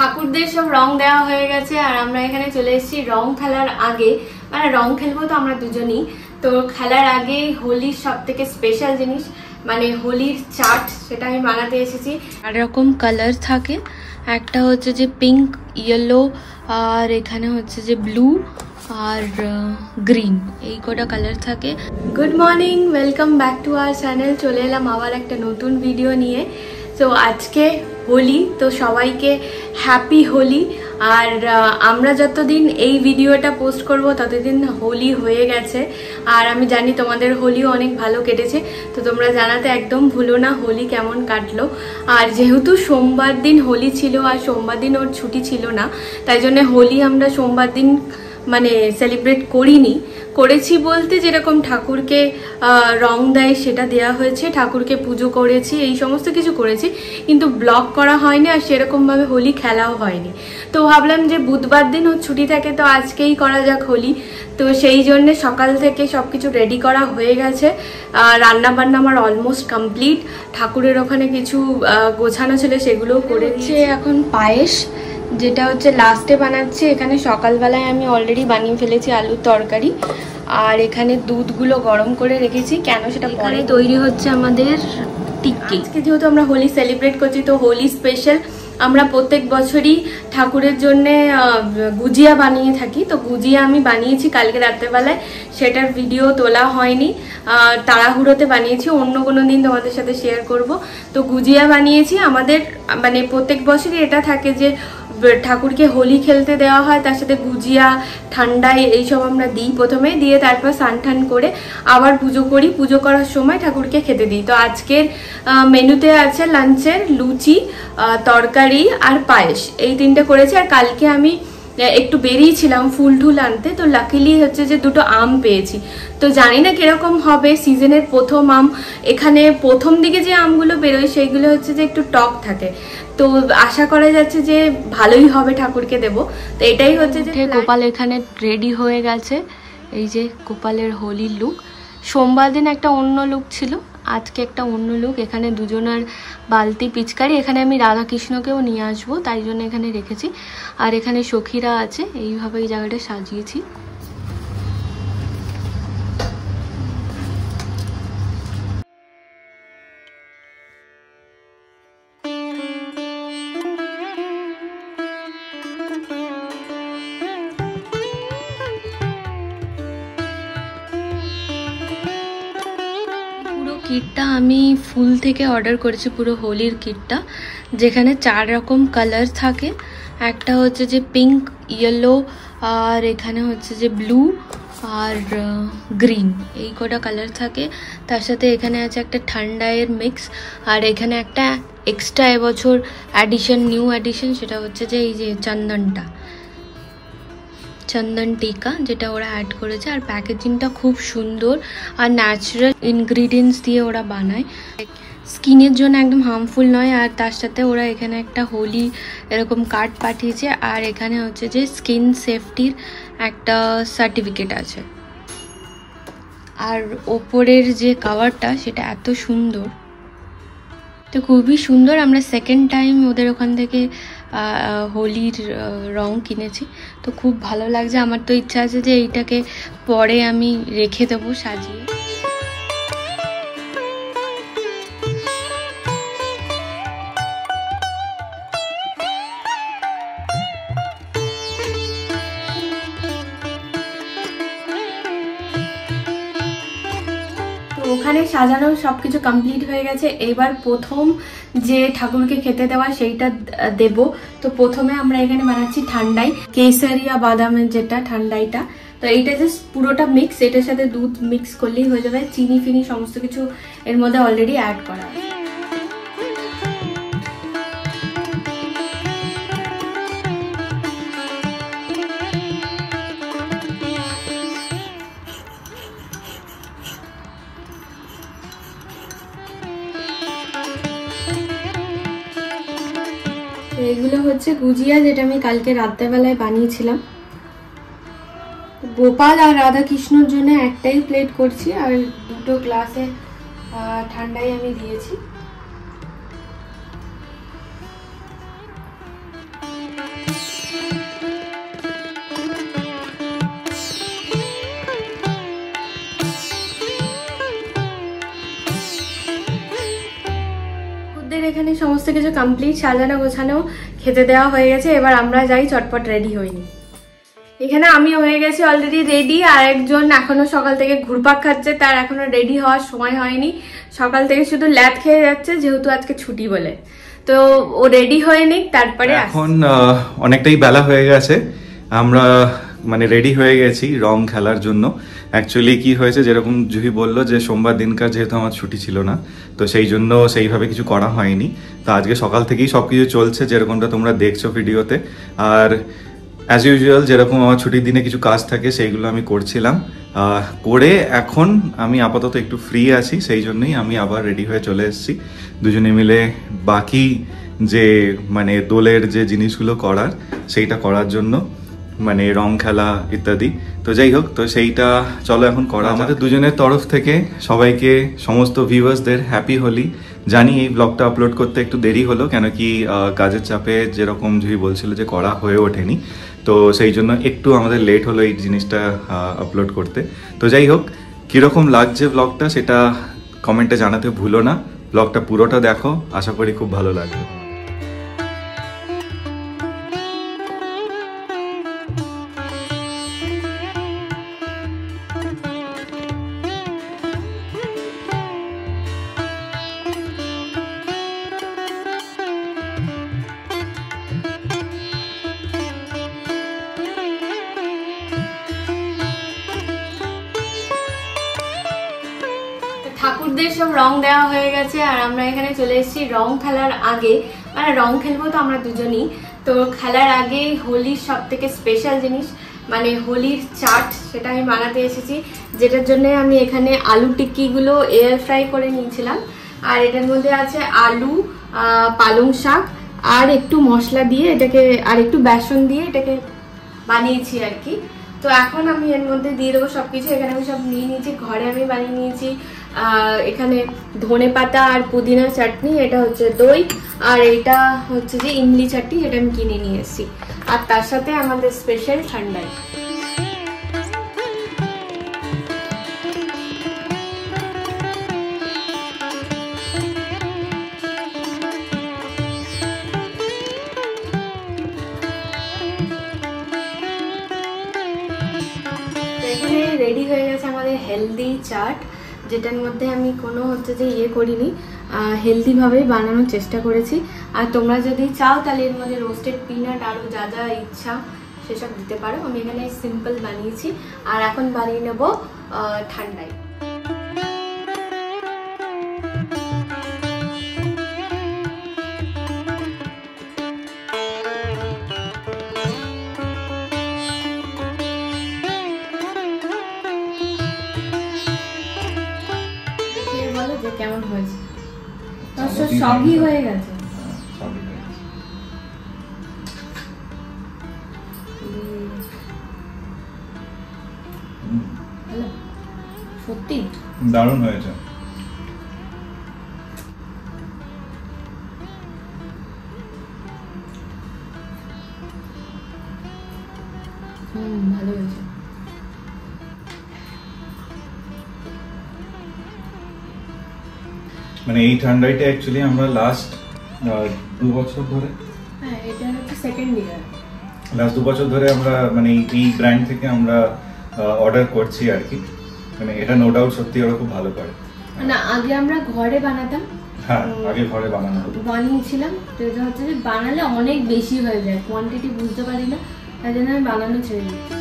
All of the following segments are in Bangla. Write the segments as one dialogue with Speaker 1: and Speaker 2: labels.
Speaker 1: ঠাকুরদের সব রং দেওয়া হয়ে গেছে আর আমরা এখানে চলে এসেছি রং খেলার আগে, মানে রং খেলবো তো আমরা দুজনই। তো খেলার আগে হোলির সব থেকে স্পেশাল জিনিস মানে হোলির চাট, সেটা আমি বানাতে এসেছি। 4 রকম কালার থাকে, একটা হচ্ছে যে পিঙ্ক, ইয়েলো, আর এখানে হচ্ছে যে ব্লু আর গ্রিন, এই কটা কালার থাকে। Good morning, welcome back to our channel. চলে এলাম আবার একটা নতুন ভিডিও নিয়ে। তো আজকে হোলি, তো সবাইকে হ্যাপি হোলি। আর আমরা যতদিন এই ভিডিওটা পোস্ট করব ততদিন হোলি হয়ে গেছে, আর আমি জানি তোমাদের হোলিও অনেক ভালো কেটেছে। তো তোমরা জানাতে একদম ভুলো না হোলি কেমন কাটলো। আর যেহেতু সোমবার দিন হোলি ছিল আর সোমবার দিন ওর ছুটি ছিল না, তাই জন্য হোলি আমরা সোমবার দিন মানে সেলিব্রেট করিনি। করেছি বলতে যেরকম ঠাকুরকে রং দেয় সেটা দেওয়া হয়েছে, ঠাকুরকে পুজো করেছি, এই সমস্ত কিছু করেছি, কিন্তু ব্লগ করা হয়নি আর সেরকমভাবে হোলি খেলাও হয়নি। তো ভাবলাম যে বুধবার দিন ওর ছুটি থাকে, তো আজকেই করা যাক হোলি। তো সেই জন্য সকাল থেকে সব কিছু রেডি করা হয়ে গেছে। রান্না বান্না আমার অলমোস্ট কমপ্লিট। ঠাকুরের ওখানে কিছু গোছানো ছিল, সেগুলোও করেছে। এখন পায়েস, যেটা হচ্ছে লাস্টে বানাচ্ছি। এখানে সকালবেলায় আমি অলরেডি বানিয়ে ফেলেছি আলুর তরকারি, আর এখানে দুধগুলো গরম করে রেখেছি। কেন সেটা পরে তৈরি হচ্ছে আমাদের টিক্কি। আজকে যেহেতু আমরা হোলি সেলিব্রেট করছি, তো হোলি স্পেশাল আমরা প্রত্যেক বছরই ঠাকুরের জন্য গুজিয়া বানিয়ে থাকি। তো গুজিয়া আমি বানিয়েছি কালকে রাত্রেবেলায়, সেটার ভিডিও তোলা হয়নি, তাড়াহুড়োতে বানিয়েছি, অন্য কোনো দিন তোমাদের সাথে শেয়ার করব। তো গুজিয়া বানিয়েছি। আমাদের মানে প্রত্যেক বছরই এটা থাকে যে ঠাকুরকে হোলি খেলতে দেওয়া হয়, তার সাথে গুজিয়া, ঠান্ডাই এইসব আমরা দিই প্রথমে, দিয়ে তারপর স্নান টান করে আবার পুজো করি। পুজো করার সময় ঠাকুরকে খেতে দিই। তো আজকের মেনুতে আছে লাঞ্চের লুচি, তরকারি আর পায়েস, এই তিনটে করেছি। আর কালকে আমি একটু বেরিয়েছিলাম ফুল টুল আনতে, তো লাকিলি হচ্ছে যে 2টো আম পেয়েছি। তো জানি না কিরকম হবে, সিজনের প্রথম আম। এখানে প্রথম দিকে যে আমগুলো বেরোয় সেইগুলো হচ্ছে যে একটু টক থাকে, তো আশা করা যাচ্ছে যে ভালোই হবে, ঠাকুরকে দেব। তো এটাই হচ্ছে যে গোপাল এখানে রেডি হয়ে গেছে। এই যে গোপালের হোলির লুক। সোমবার দিন একটা অন্য লুক ছিল, আজকে একটা অন্য লুক। এখানে দুজনের বালতি পিচকারি, এখানে আমি রাধা কৃষ্ণকেও নিয়ে আসবো, তাই জন্য এখানে রেখেছি। আর এখানে সখীরা আছে, এইভাবে এই জায়গাটা সাজিয়েছি। কিটটা আমি ফুল থেকে অর্ডার করেছি, পুরো হোলির কিটটা, যেখানে 4 রকম কালার থাকে। একটা হচ্ছে যে পিঙ্ক, ইয়েলো, আর এখানে হচ্ছে যে ব্লু আর গ্রিন, এই কটা কালার থাকে। তার সাথে এখানে আছে একটা ঠান্ডায়ের মিক্স, আর এখানে একটা এক্সট্রা এবছর অ্যাডিশন, নিউ অ্যাডিশন, সেটা হচ্ছে যে এই যে চন্দন টিকা, যেটা ওরা অ্যাড করেছে। আর প্যাকেজিংটা খুব সুন্দর আর ন্যাচারাল ইনগ্রিডিয়েন্টস দিয়ে ওরা বানায়, স্কিনের জন্য একদম হার্মফুল নয়। আর তার সাথে ওরা এখানে একটা হোলি এরকম কার্ড পাঠিয়েছে, আর এখানে হচ্ছে যে স্কিন সেফটির একটা সার্টিফিকেট আছে। আর ওপরের যে কাভারটা সেটা এত সুন্দর, তো খুবই সুন্দর। আমরা সেকেন্ড টাইম ওদের ওখান থেকে হোলির রং কিনেছি, তো খুব ভালো লাগছে। আমার তো ইচ্ছা আছে যে এইটাকে পরে আমি রেখে দেবো সাজিয়ে। ওখানে সাজানো সবকিছু কমপ্লিট হয়ে গেছে। এবার প্রথম যে ঠাকুরকে খেতে দেওয়া সেইটা দেব। তো প্রথমে আমরা এখানে বানাচ্ছি ঠান্ডাই, কেসারিয়া বাদামের যেটা ঠান্ডাইটা। তো এইটা জাস্ট পুরোটা মিক্স, এটার সাথে দুধ মিক্স করলেই হয়ে যাবে। চিনি ফিনি সমস্ত কিছু এর মধ্যে অলরেডি অ্যাড করা আছে। এগুলো হচ্ছে গুজিয়া, যেটা আমি কালকে রাত্রেবেলায় বানিয়েছিলাম। গোপাল আর রাধা কৃষ্ণর জন্য একটাই প্লেট করছি, আর 2টো গ্লাসে ঠান্ডাই আমি দিয়েছি। এখানে সমস্ত কিছু কমপ্লিট, সাজানো গোছানো, খেতে দেওয়া হয়ে গেছে। এবার আমরা যাই, চটপট রেডি হইনি। এখানে আমি হয়ে গেছি অলরেডি রেডি, আর একজন এখনো সকাল থেকে ঘুরপাক খাচ্ছে, তার এখনো রেডি হওয়ার সময় হয়নি। সকাল থেকে শুধু ল্যাদ খেয়ে যাচ্ছে, যেহেতু আজকে ছুটি বলে। তো ও রেডি হয়নি, তারপরে
Speaker 2: এখন অনেকটাই বেলা হয়ে গেছে, আমরা মানে রেডি হয়ে গেছি রং খেলার জন্য। অ্যাকচুয়ালি কি হয়েছে, যেরকম জুহি বললো যে সোমবার দিনকার যেহেতু আমার ছুটি ছিল না, তো সেই জন্য সেইভাবে কিছু করা হয়নি। তো আজকে সকাল থেকেই সবকিছু চলছে, যেরকমটা তোমরা দেখছো ভিডিওতে। আর অ্যাজ ইউজুয়াল যেরকম আমার ছুটির দিনে কিছু কাজ থাকে সেইগুলো আমি করছিলাম, করে এখন আমি আপাতত একটু ফ্রি আছি, সেই জন্যই আমি আবার রেডি হয়ে চলে এসেছি দুজনে মিলে বাকি যে মানে দোলের যে জিনিসগুলো করার সেইটা করার জন্য, মানে রং খেলা ইত্যাদি। তো যাই হোক, তো সেইটা চলো এখন করা। আমাদের দুজনের তরফ থেকে সবাইকে, সমস্ত ভিউয়ার্সদের হ্যাপি হোলি। জানি এই ব্লগটা আপলোড করতে একটু দেরি হলো, কেন কি কাজের চাপে যেরকম জুহি বলছিল যে করা হয়ে ওঠেনি, তো সেই জন্য একটু আমাদের লেট হলো এই জিনিসটা আপলোড করতে। তো যাই হোক, কীরকম লাগছে ব্লগটা সেটা কমেন্টে জানাতে ভুলো না। ব্লগটা পুরোটা দেখো, আশা করি খুব ভালো লাগবে।
Speaker 1: ঠাকুরদের সব রং দেওয়া হয়ে গেছে, আর আমরা এখানে চলে এসেছি রং খেলার আগে। মানে রং খেলবো তো আমরা দুজনই, তো খেলার আগে হোলির সব থেকে স্পেশাল জিনিস মানে হোলির চাট, সেটা আমি বানাতে এসেছি। যেটার জন্য আমি এখানে আলু টিক্কিগুলো এয়ার ফ্রাই করে নিয়েছিলাম, আর এটার মধ্যে আছে আলু, পালং শাক আর একটু মশলা দিয়ে এটাকে, আর একটু বেসন দিয়ে এটাকে বানিয়েছি আর কি। তো এখন আমি এর মধ্যে দিয়ে দেবো সবকিছু। এখানে আমি সব নিয়ে নিয়েছি, ঘরে আমি বানিয়ে নিয়েছি। এখানে ধনে পাতা আর পুদিনা চাটনি, এটা হচ্ছে দই, আর এটা হচ্ছে যে ইমলি চাটনি, যেটা আমি কিনে নিয়ে এসেছি। আর তার সাথে আমাদের স্পেশাল ঠান্ডাই। রেডি হয়ে গেছে আমাদের হেলদি চাট, যেটার মধ্যে আমি কোনো হচ্ছে যে ইয়ে করিনি, হেলদিভাবেই বানানোর চেষ্টা করেছি। আর তোমরা যদি চাও তাহলে এর মধ্যে রোস্টেড পিনাট আরও যা যা ইচ্ছা সেসব দিতে পারো। আমি এখানে সিম্পল বানিয়েছি, আর এখন বানিয়ে নেব ঠান্ডায়। কেমন হয়েছে? সবই হয়ে গেছে। সত্যি
Speaker 2: দারুণ হয়েছে।
Speaker 1: ভালো হয়েছে।
Speaker 2: মানে এই ঠান্ডাইটা অ্যাকচুয়ালি আমরা লাস্ট 2 বছর ধরে,
Speaker 1: হ্যাঁ এটা হচ্ছে সেকেন্ড ইয়ার,
Speaker 2: লাস্ট 2 বছর ধরে আমরা মানে এই ব্র্যান্ড থেকে আমরা অর্ডার করছি আর কি। মানে এটা নো ডাউট সত্যি ওরা খুব ভালো করে।
Speaker 1: না আগে আমরা ঘরে বানাতাম,
Speaker 2: হ্যাঁ আগে ঘরে
Speaker 1: বানিয়েছিলাম, তো এটা হচ্ছে যে বানালে অনেক বেশি হয়ে যায়, কোয়ান্টিটি বুঝতে পারি না, তাই জন্য আমি বানানো ছেড়ে দিচ্ছি।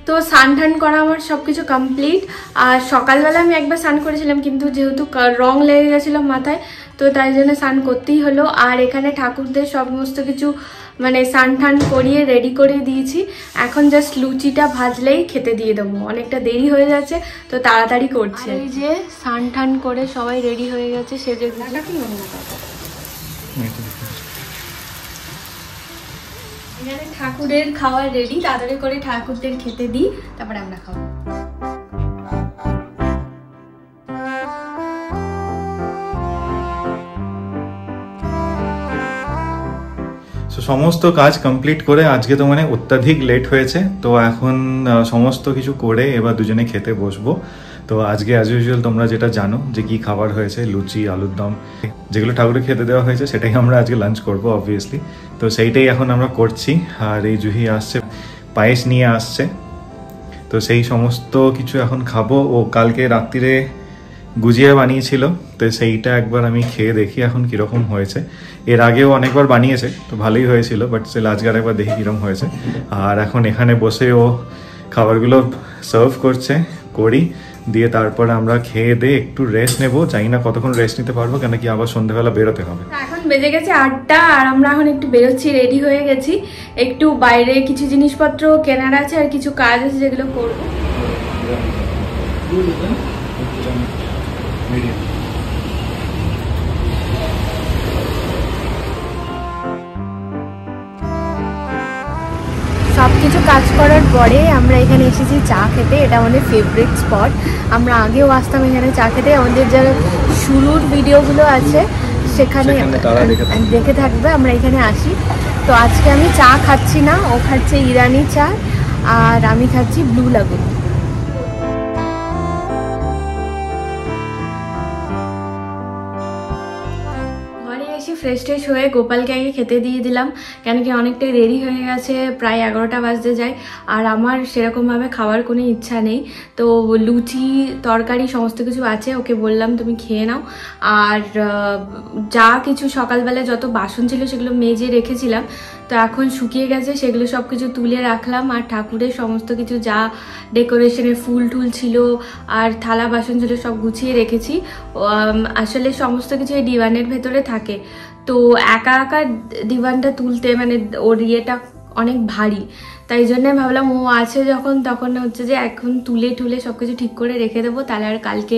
Speaker 1: তো স্নান টান করা আমার সবকিছু কমপ্লিট। আর সকালবেলা আমি একবার স্নান করেছিলাম, কিন্তু যেহেতু রং লেগে গেছিল মাথায়, তো তাই জন্য স্নান করতেই হলো। আর এখানে ঠাকুরদের সমস্ত কিছু মানে স্নান টান করিয়ে রেডি করে দিয়েছি। এখন জাস্ট লুচিটা ভাজলেই খেতে দিয়ে দেবো, অনেকটা দেরি হয়ে যাচ্ছে তো তাড়াতাড়ি করছে। এই যে স্নান টান করে সবাই রেডি হয়ে গেছে, সেজে গুজে। এখানে ঠাকুরের খাওয়ার রেডি, তাড়াতাড়ি করে ঠাকুরদের খেতে দিই, তারপরে আমরা খাবো।
Speaker 2: সমস্ত কাজ কমপ্লিট করে আজকে তো মানে অত্যাধিক লেট হয়েছে, তো এখন সমস্ত কিছু করে এবার দুজনে খেতে বসবো। তো আজকে অ্যাজ ইউজুয়াল তোমরা যেটা জানো যে কি খাবার হয়েছে, লুচি, আলুর দম, যেগুলো ঠাকুরের খেতে দেওয়া হয়েছে সেটাই আমরা আজকে লাঞ্চ করবো অবভিয়াসলি। তো সেইটাই এখন আমরা করছি। আর এই জুহি আসছে, পায়েস নিয়ে আসছে, তো সেই সমস্ত কিছু এখন খাবো। ও কালকে রাত্রিরে গুজিয়া বানিয়েছিল, তো সেইটা একবার আমি খেয়ে দেখি এখন কীরকম হয়েছে। এর আগেও অনেকবার বানিয়েছে, তো ভালোই হয়েছিল, বাট সে আজকে একবার দেখি কীরকম হয়েছে। আর এখন এখানে বসে ও খাবারগুলো সার্ভ করছে, করি দিয়ে তারপর আমরা খেয়ে দিয়ে একটু রেস্ট নেবো। জানি না কতক্ষণ রেস্ট নিতে পারবো, কেন কি আবার সন্ধ্যাবেলা বেরোতে হবে।
Speaker 1: এখন বেজে গেছে 8টা, আর আমরা এখন একটু বেরোচ্ছি, রেডি হয়ে গেছি। একটু বাইরে কিছু জিনিসপত্র কেনার আছে আর কিছু কাজ আছে যেগুলো করবো। সব কিছু কাজ করার পরে আমরা এখানে এসেছি চা খেতে। এটা আমাদের ফেভারিট স্পট, আমরা আগেও আসতাম এখানে চা খেতে। আমাদের যারা শুরুর ভিডিওগুলো আছে সেখানে দেখে থাকবে, আমরা এখানে আসি। তো আজকে আমি চা খাচ্ছি না, ও খাচ্ছে ইরানি চা আর আমি খাচ্ছি ব্লু লাগুন। ফ্রেশ ট্রেশ হয়ে গোপালকে আগে খেতে দিয়ে দিলাম, কেন কি অনেকটাই দেরি হয়ে গেছে, প্রায় 11টা বাজতে যায়। আর আমার সেরকমভাবে খাওয়ার কোনো ইচ্ছা নেই, তো লুচি তরকারি সমস্ত কিছু আছে, ওকে বললাম তুমি খেয়ে নাও। আর যা কিছু সকালবেলা যত বাসন ছিল সেগুলো মেজে রেখেছিলাম, তো এখন শুকিয়ে গেছে, সেগুলো সব কিছু তুলে রাখলাম। আর ঠাকুরের সমস্ত কিছু যা ডেকোরেশনের ফুল টুল ছিল আর থালা বাসন ছিল সব গুছিয়ে রেখেছি। আসলে সমস্ত কিছু এই ডিভানের ভেতরে থাকে, তো একা একা ডিভানটা তুলতে মানে ওর ইয়েটা অনেক ভারী, তাই জন্য ভাবলাম ও আছে যখন তখন হচ্ছে যে এখন তুলে টুলে সব কিছু ঠিক করে রেখে দেবো, তাহলে আর কালকে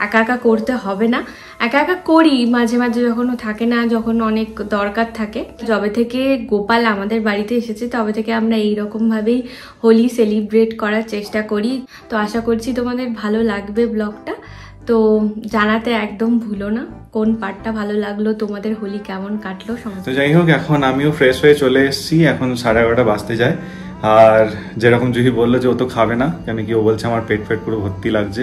Speaker 1: একা একা করতে হবে না। একা একা করি মাঝে মাঝে যখন ও থাকে না, যখন অনেক দরকার থাকে। যবে থেকে গোপাল আমাদের বাড়িতে এসেছে তবে থেকে আমরা এইরকমভাবেই হোলি সেলিব্রেট করার চেষ্টা করি। তো আশা করছি তোমাদের ভালো লাগবে ব্লগটা, তো জানাতে একদম ভুলো না কোন পার্টটা ভালো লাগলো, তোমাদের হোলি কেমন কাটলো।
Speaker 2: তো যাই হোক, এখন আমিও ফ্রেশ হয়ে চলে এসেছি, এখন 11:30 বাজতে যায়। আর যেরকম জুহি বললো যে ও তো খাবে না, কেন কি ও বলছে আমার পেট পুরো ভর্তি লাগছে।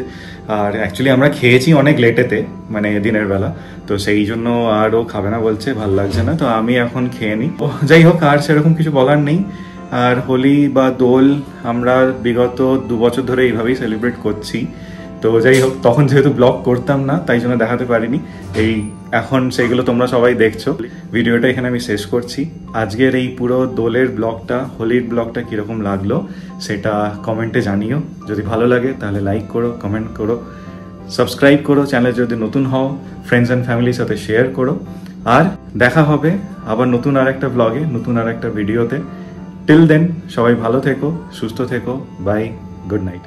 Speaker 2: আর অ্যাকচুয়ালি আমরা খেয়েছি অনেক লেটেতে, মানে দিনের বেলা, তো সেই জন্য আর ও খাবে না বলছে, ভাল লাগছে না। তো আমি এখন খেয়ে নিই। ও যাই হোক, আর সেরকম কিছু বলার নেই। আর হোলি বা দোল আমরা বিগত 2 বছর ধরে এইভাবেই সেলিব্রেট করছি। তো যাই হোক, তখন যেহেতু ব্লগ করতাম না তাই জন্য দেখাতে পারিনি, এই এখন সেইগুলো তোমরা সবাই দেখছো। ভিডিওটা এখানে আমি শেষ করছি। আজকের এই পুরো দোলের ব্লগটা, হোলির ব্লগটা কিরকম লাগলো সেটা কমেন্টে জানিও। যদি ভালো লাগে তাহলে লাইক করো, কমেন্ট করো, সাবস্ক্রাইব করো, চ্যানেলে যদি নতুন হও ফ্রেন্ডস অ্যান্ড ফ্যামিলির সাথে শেয়ার করো। আর দেখা হবে আবার নতুন আর একটা ব্লগে, নতুন আর একটা ভিডিওতে। টিল দেন সবাই ভালো থেকো, সুস্থ থেকো, বাই, গুড নাইট।